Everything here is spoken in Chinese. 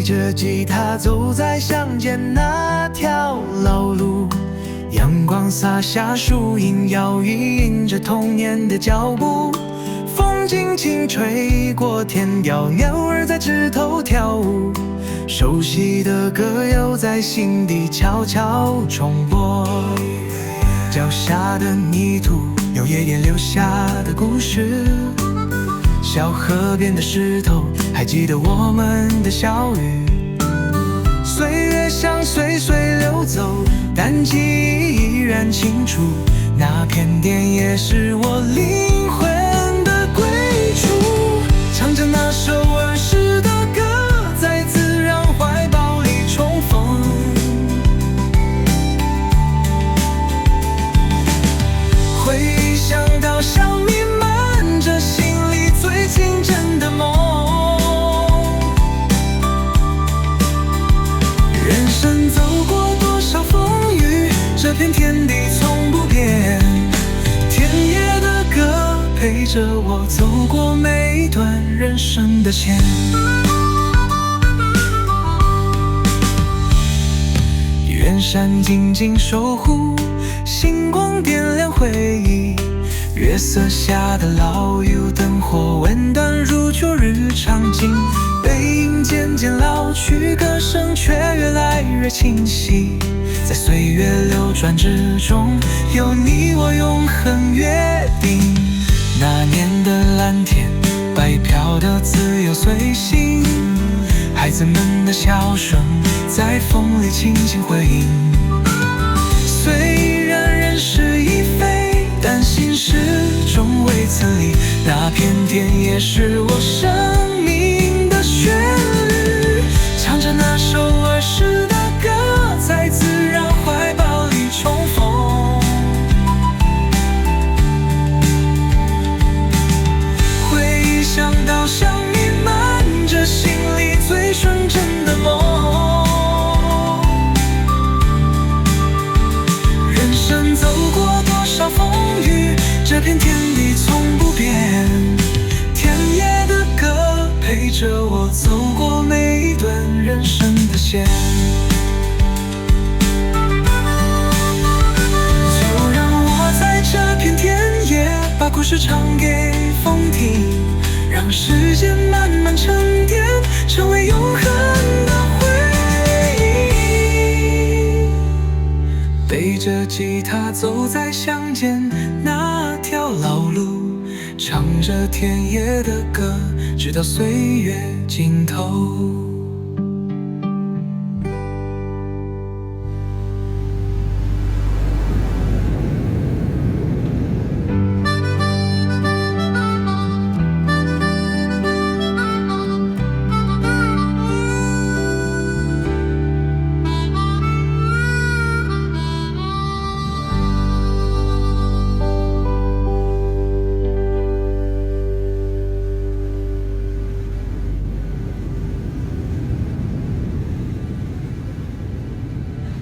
着吉他走在乡间那条老路，阳光洒下树影，摇曳着童年的脚步。风轻轻吹过田寮，鸟儿在枝头跳舞，熟悉的歌又在心底悄悄重播。脚下的泥土有爷爷留下的故事，小河边的石头还记得我们的笑语。岁月像岁水流走，但记忆依然清楚，那片田也是我灵魂的归处。唱着那首儿时的歌，在自然怀抱里重逢。回想到想弥漫着心里最清真的梦。人生走过多少风雨，这片天地从不变。田野的歌陪着我走过每一段人生的线。远山静静守护，星光点亮回忆。月色下的老友，灯火温暖如旧日场景。背影渐渐老去，歌声却越来越清晰。在岁月流转之中，有你我永恒约定。那年的蓝天，白飘的自由随心，孩子们的笑声在风里轻轻回应。虽然人事已非，但心始终未曾离。那片田也是我生命的旋律，唱着那首儿时的歌，在自然怀抱里重逢。回想到想弥漫着心里最纯真的梦。人生走过多少风雨，这片天地从不变。田野的歌陪着我走过每一段人生的线。就让我在这片田野，把故事唱给风听，让时间慢慢沉淀，成为永恒的回忆。背着吉他走在乡间那条老路，唱着田野的歌，直到岁月尽头。